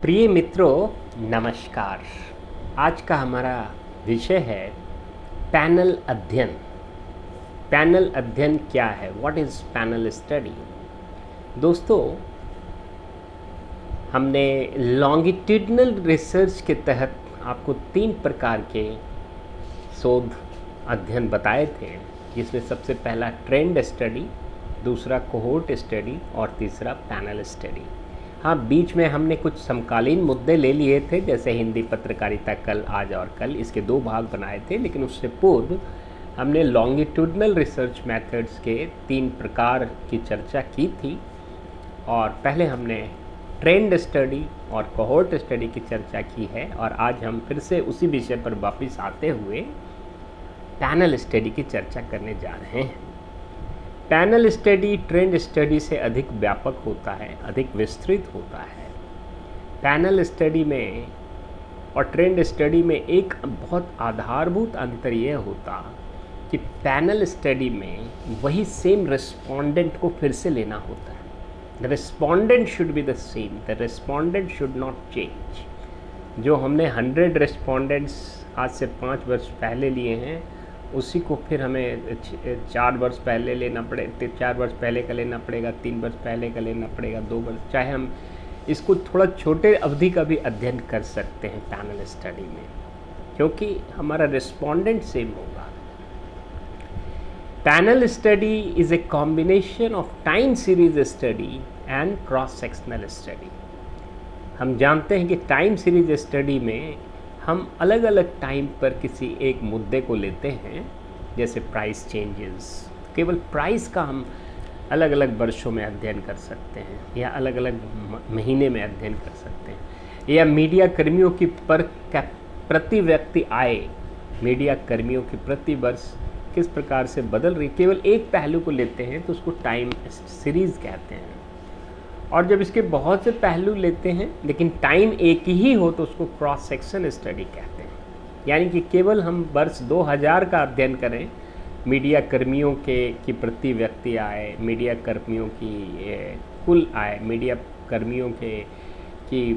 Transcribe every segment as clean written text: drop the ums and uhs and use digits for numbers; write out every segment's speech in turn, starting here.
प्रिय मित्रों, नमस्कार। आज का हमारा विषय है पैनल अध्ययन। पैनल अध्ययन क्या है? What is panel study? दोस्तों, हमने लॉन्गिट्यूडनल रिसर्च के तहत आपको 3 प्रकार के शोध अध्ययन बताए थे, जिसमें सबसे पहला ट्रेंड स्टडी, दूसरा कोहोर्ट स्टडी और तीसरा पैनल स्टडी। हाँ, बीच में हमने कुछ समकालीन मुद्दे ले लिए थे, जैसे हिंदी पत्रकारिता कल, आज और कल, इसके 2 भाग बनाए थे। लेकिन उससे पूर्व हमने लॉन्गिट्यूडनल रिसर्च मेथड्स के 3 प्रकार की चर्चा की थी, और पहले हमने ट्रेंड स्टडी और कोहोर्ट स्टडी की चर्चा की है। और आज हम फिर से उसी विषय पर वापस आते हुए पैनल स्टडी की चर्चा करने जा रहे हैं। पैनल स्टडी ट्रेंड स्टडी से अधिक व्यापक होता है, अधिक विस्तृत होता है। पैनल स्टडी में और ट्रेंड स्टडी में एक बहुत आधारभूत अंतर यह होता कि पैनल स्टडी में वही सेम रिस्पोंडेंट को फिर से लेना होता है। The respondent should be the same, the respondent should not change. जो हमने 100 रिस्पोंडेंट्स आज से 5 वर्ष पहले लिए हैं, उसी को फिर हमें 4 वर्ष पहले लेना पड़े, 4 वर्ष पहले का लेना पड़ेगा, 3 वर्ष पहले का लेना पड़ेगा, 2 वर्ष। चाहे हम इसको थोड़ा छोटे अवधि का भी अध्ययन कर सकते हैं पैनल स्टडी में, क्योंकि हमारा रिस्पोंडेंट सेम होगा। Panel study is a combination of time series study and cross sectional study. हम जानते हैं कि टाइम सीरीज स्टडी में हम अलग अलग टाइम पर किसी एक मुद्दे को लेते हैं, जैसे प्राइस चेंजेस। केवल प्राइस का हम अलग अलग वर्षों में अध्ययन कर सकते हैं, या अलग अलग महीने में अध्ययन कर सकते हैं, या मीडिया कर्मियों की प्रति व्यक्ति आय, मीडिया कर्मियों की प्रति वर्ष किस प्रकार से बदल रही। केवल एक पहलू को लेते हैं तो उसको टाइम सीरीज़ कहते हैं। और जब इसके बहुत से पहलू लेते हैं लेकिन टाइम एक ही हो तो उसको क्रॉस सेक्शन स्टडी कहते हैं। यानी कि केवल हम वर्ष 2000 का अध्ययन करें, मीडिया कर्मियों की प्रति व्यक्ति आय, मीडिया कर्मियों की कुल आय, मीडिया कर्मियों की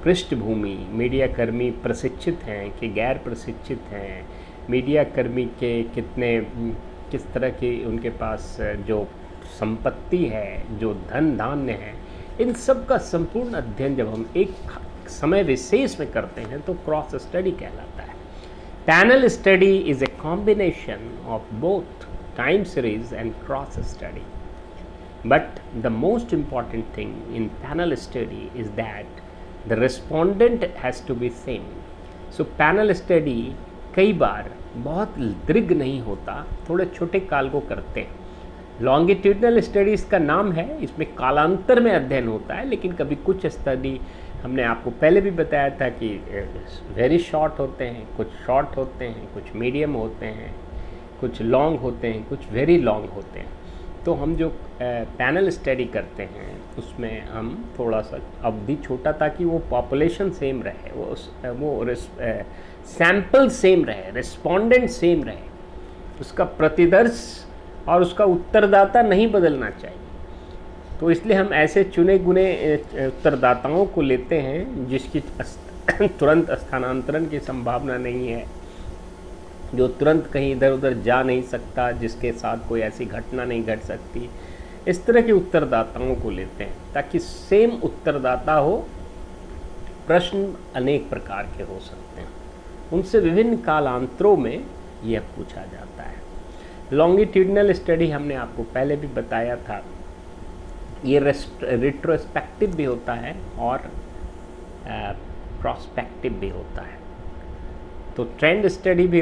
पृष्ठभूमि, मीडिया कर्मी प्रशिक्षित हैं कि गैर प्रशिक्षित हैं, मीडिया कर्मी के किस तरह की उनके पास जो संपत्ति है, जो धन धान्य है, इन सब का संपूर्ण अध्ययन जब हम एक समय विशेष में करते हैं तो क्रॉस स्टडी कहलाता है। Panel study is a combination of both time series and cross study, but the most important thing in panel study is that the respondent has to be same. So panel study कई बार बहुत दीर्घ नहीं होता, थोड़े छोटे काल को करते हैं। लॉन्गिट्यूडनल स्टडीज़ का नाम है, इसमें कालांतर में अध्ययन होता है, लेकिन कभी कुछ स्टडी हमने आपको पहले भी बताया था कि वेरी शॉर्ट होते हैं, कुछ शॉर्ट होते हैं, कुछ मीडियम होते हैं, कुछ लॉन्ग होते हैं, कुछ वेरी लॉन्ग होते हैं। तो हम जो पैनल स्टडी करते हैं उसमें हम थोड़ा सा अवधि छोटा, ताकि वो पॉपुलेशन सेम रहे, वो सैम्पल सेम रहे, रिस्पोंडेंट सेम रहे, उसका प्रतिदर्श और उसका उत्तरदाता नहीं बदलना चाहिए। तो इसलिए हम ऐसे चुने गुने उत्तरदाताओं को लेते हैं जिसकी तुरंत स्थानांतरण की संभावना नहीं है, जो तुरंत कहीं इधर उधर जा नहीं सकता, जिसके साथ कोई ऐसी घटना नहीं घट सकती। इस तरह के उत्तरदाताओं को लेते हैं ताकि सेम उत्तरदाता हो। प्रश्न अनेक प्रकार के हो सकते हैं, उनसे विभिन्न कालांतरों में यह पूछा जाता है। लॉन्गिट्यूडनल स्टडी हमने आपको पहले भी बताया था, ये रिट्रोस्पेक्टिव भी होता है और प्रॉस्पेक्टिव भी होता है। तो ट्रेंड स्टडी भी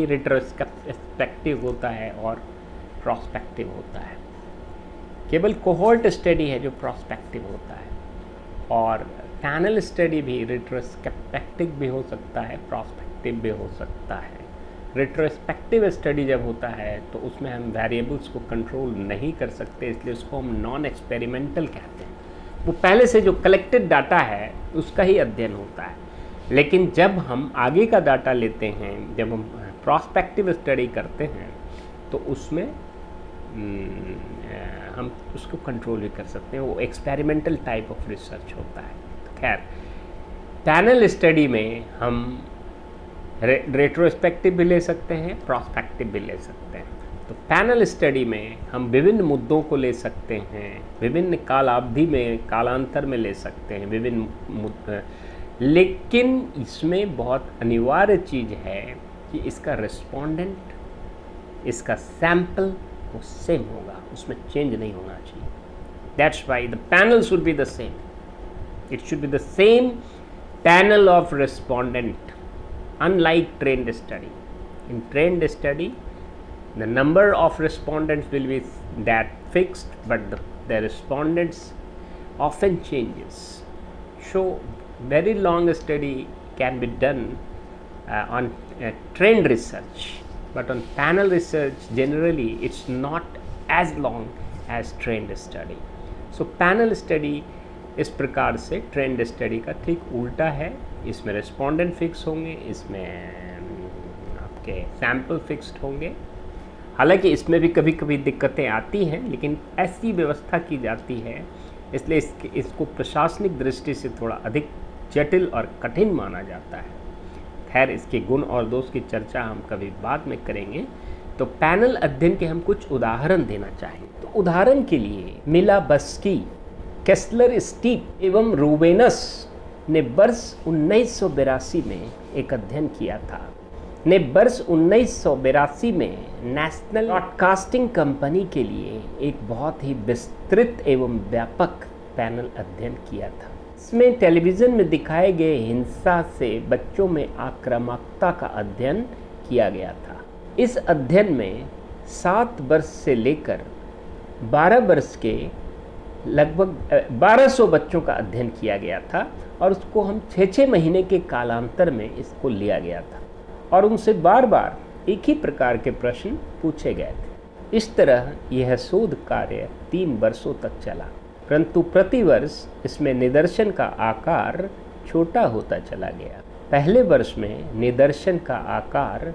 रिट्रोस्पेक्टिव होता है और प्रॉस्पेक्टिव होता है। केवल कोहोर्ट स्टडी है जो प्रॉस्पेक्टिव होता है, और पैनल स्टडी भी रिट्रोस्पेक्टिव भी हो सकता है, प्रॉस्पेक्टिव भी हो सकता है। रिट्रोस्पेक्टिव स्टडी जब होता है तो उसमें हम वेरिएबल्स को कंट्रोल नहीं कर सकते, इसलिए उसको हम नॉन एक्सपेरिमेंटल कहते हैं। वो पहले से जो कलेक्टेड डाटा है उसका ही अध्ययन होता है। लेकिन जब हम आगे का डाटा लेते हैं, जब हम प्रॉस्पेक्टिव स्टडी करते हैं, तो उसमें हम उसको कंट्रोल भी कर सकते हैं। वो एक्सपेरिमेंटल टाइप ऑफ रिसर्च होता है। तो खैर, पैनल स्टडी में हम रेट्रोस्पेक्टिव भी ले सकते हैं, प्रॉस्पेक्टिव भी ले सकते हैं। तो पैनल स्टडी में हम विभिन्न मुद्दों को ले सकते हैं, विभिन्न कालावधि में, कालांतर में ले सकते हैं विभिन्न लेकिन इसमें बहुत अनिवार्य चीज़ है कि इसका रिस्पोंडेंट, इसका सैंपल वो सेम होगा, उसमें चेंज नहीं होना चाहिए। That's why the panel should be the same, it should be the same panel of respondent, unlike trend study. In trend study the number of respondents will be that fixed, but the respondents often changes. So very long study can be done on trend research, but on panel research generally it's not as long as trend study. So panel study इस प्रकार से trend study का ठीक उल्टा है। इसमें respondent fix होंगे, इसमें आपके सैंपल फिक्स्ड होंगे। हालांकि इसमें भी कभी कभी दिक्कतें आती हैं, लेकिन ऐसी व्यवस्था की जाती है, इसलिए इसको प्रशासनिक दृष्टि से थोड़ा अधिक जटिल और कठिन माना जाता है। खैर, इसके गुण और दोष की चर्चा हम कभी बाद में करेंगे। तो पैनल अध्ययन के हम कुछ उदाहरण देना चाहेंगे। तो उदाहरण के लिए मिलाबस्की, केस्लर, स्टीप एवं रूबेनस ने वर्ष 1982 में एक अध्ययन किया था। ने वर्ष 1982 में नेशनल ब्रॉडकास्टिंग कंपनी के लिए एक बहुत ही विस्तृत एवं व्यापक पैनल अध्ययन किया था। इसमें टेलीविज़न में दिखाए गए हिंसा से बच्चों में आक्रामकता का अध्ययन किया गया था। इस अध्ययन में 7 वर्ष से लेकर 12 वर्ष के लगभग 1200 बच्चों का अध्ययन किया गया था और उसको हम 6-6 महीने के कालांतर में इसको लिया गया था और उनसे बार बार एक ही प्रकार के प्रश्न पूछे गए थे। इस तरह यह शोध कार्य 3 वर्षों तक चला, परंतु प्रतिवर्ष इसमें निदर्शन का आकार छोटा होता चला गया। पहले वर्ष में निदर्शन का आकार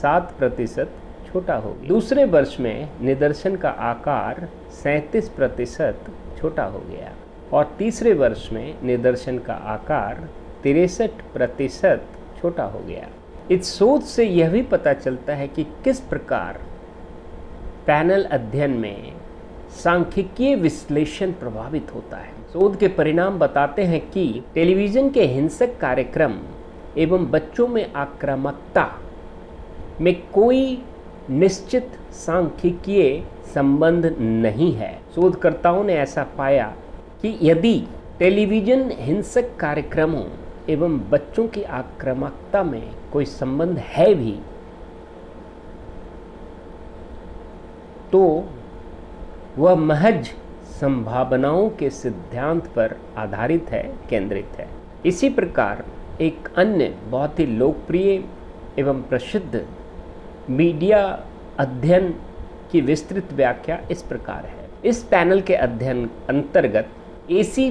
7% छोटा हो गया, दूसरे वर्ष में निदर्शन का आकार 37% छोटा हो गया और तीसरे वर्ष में निदर्शन का आकार 63% छोटा हो गया। इस शोध से यह भी पता चलता है कि किस प्रकार पैनल अध्ययन में सांख्यिकीय विश्लेषण प्रभावित होता है। शोध के परिणाम बताते हैं कि टेलीविज़न के हिंसक कार्यक्रम एवं बच्चों में आक्रामकता में कोई निश्चित सांख्यिकीय संबंध नहीं है। शोधकर्ताओं ने ऐसा पाया कि यदि टेलीविज़न हिंसक कार्यक्रमों एवं बच्चों की आक्रामकता में कोई संबंध है भी तो वह महज संभावनाओं के सिद्धांत पर आधारित है, केंद्रित है। इसी प्रकार एक अन्य बहुत ही लोकप्रिय एवं प्रसिद्ध मीडिया अध्ययन की विस्तृत व्याख्या इस प्रकार है। इस पैनल के अध्ययन अंतर्गत एसी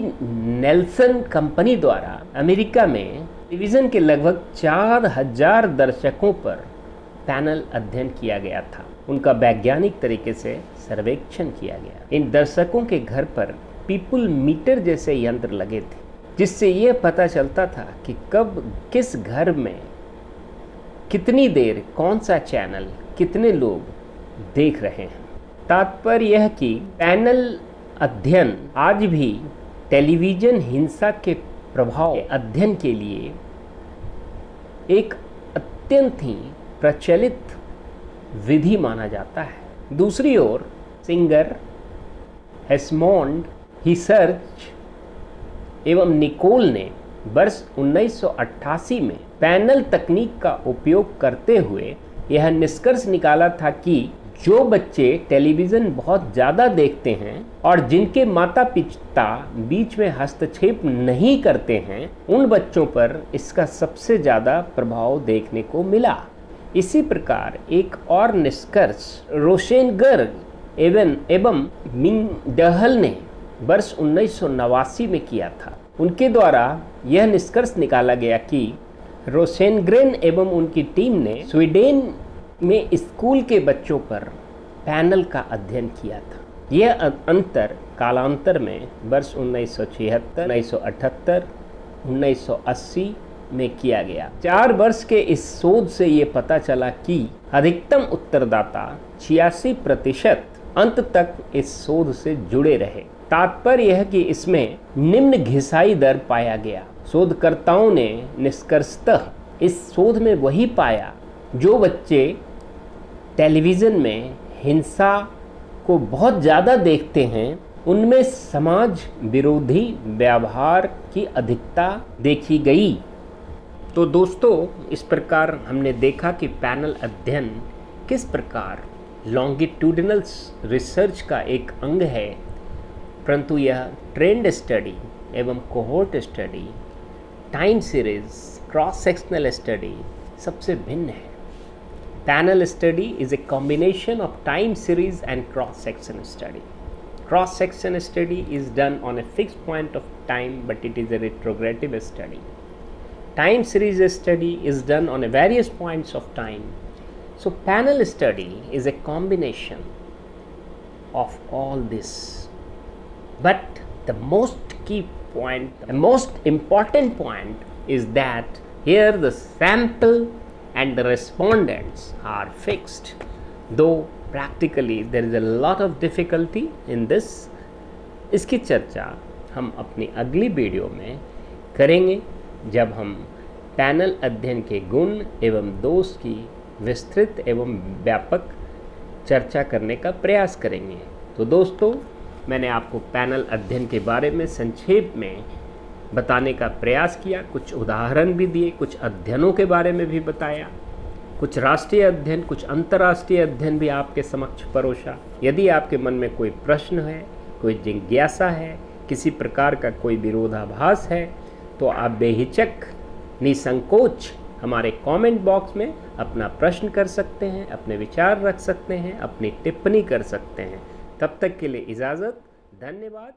नेल्सन कंपनी द्वारा अमेरिका में टेलीविज़न के लगभग 4000 दर्शकों पर पैनल अध्ययन किया गया था। उनका वैज्ञानिक तरीके से सर्वेक्षण किया गया। इन दर्शकों के घर पर पीपल मीटर जैसे यंत्र लगे थे, जिससे यह पता चलता था कि कब किस घर में कितनी देर कौन सा चैनल कितने लोग देख रहे हैं। तात्पर्य यह कि पैनल अध्ययन आज भी टेलीविज़न हिंसा के प्रभाव के अध्ययन के लिए एक अत्यंत ही प्रचलित विधि माना जाता है। दूसरी ओर सिंगर, हेस्मोंड, हिसर्च एवं निकोल ने वर्ष 1988 में पैनल तकनीक का उपयोग करते हुए यह निष्कर्ष निकाला था कि जो बच्चे टेलीविज़न बहुत ज़्यादा देखते हैं और जिनके माता पिता बीच में हस्तक्षेप नहीं करते हैं, उन बच्चों पर इसका सबसे ज़्यादा प्रभाव देखने को मिला। इसी प्रकार एक और निष्कर्ष रोशेनबर्ग एवं मिंगडहल ने वर्ष 1989 में किया था। उनके द्वारा यह निष्कर्ष निकाला गया कि रोसेनग्रेन एवं उनकी टीम ने स्वीडन में स्कूल के बच्चों पर पैनल का अध्ययन किया था। यह अंतर कालांतर में वर्ष 1976, 1978, 1980 में किया गया। 4 वर्ष के इस शोध से ये पता चला कि अधिकतम उत्तरदाता 86% अंत तक इस शोध से जुड़े रहे। तात्पर्य यह कि इसमें निम्न घिसाई दर पाया गया। शोधकर्ताओं ने निष्कर्षतः इस शोध में वही पाया जो बच्चे टेलीविज़न में हिंसा को बहुत ज़्यादा देखते हैं, उनमें समाज विरोधी व्यवहार की अधिकता देखी गई। तो दोस्तों, इस प्रकार हमने देखा कि पैनल अध्ययन किस प्रकार लॉन्गिट्यूडिनल रिसर्च का एक अंग है, परंतु यह ट्रेंड स्टडी एवं cohort study, time series, cross sectional study सबसे भिन्न है। Panel study is a combination of time series and cross section study. Cross section study is done on a fixed point of time, but it is a retrogressive study. Time series study is done on a various points of time. So panel study is a combination of all this. But the most key point, the most important point is that here the sample and the respondents are fixed. Though practically there is a lot of difficulty in this. इसकी चर्चा हम अपनी अगली video में करेंगे, जब हम panel अध्ययन के गुण एवं दोष की विस्तृत एवं व्यापक चर्चा करने का प्रयास करेंगे। तो दोस्तों, मैंने आपको पैनल अध्ययन के बारे में संक्षेप में बताने का प्रयास किया, कुछ उदाहरण भी दिए, कुछ अध्ययनों के बारे में भी बताया, कुछ राष्ट्रीय अध्ययन, कुछ अंतर्राष्ट्रीय अध्ययन भी आपके समक्ष परोसा। यदि आपके मन में कोई प्रश्न है, कोई जिज्ञासा है, किसी प्रकार का कोई विरोधाभास है, तो आप बेहिचक निसंकोच हमारे कमेंट बॉक्स में अपना प्रश्न कर सकते हैं, अपने विचार रख सकते हैं, अपनी टिप्पणी कर सकते हैं। तब तक के लिए इजाज़त, धन्यवाद।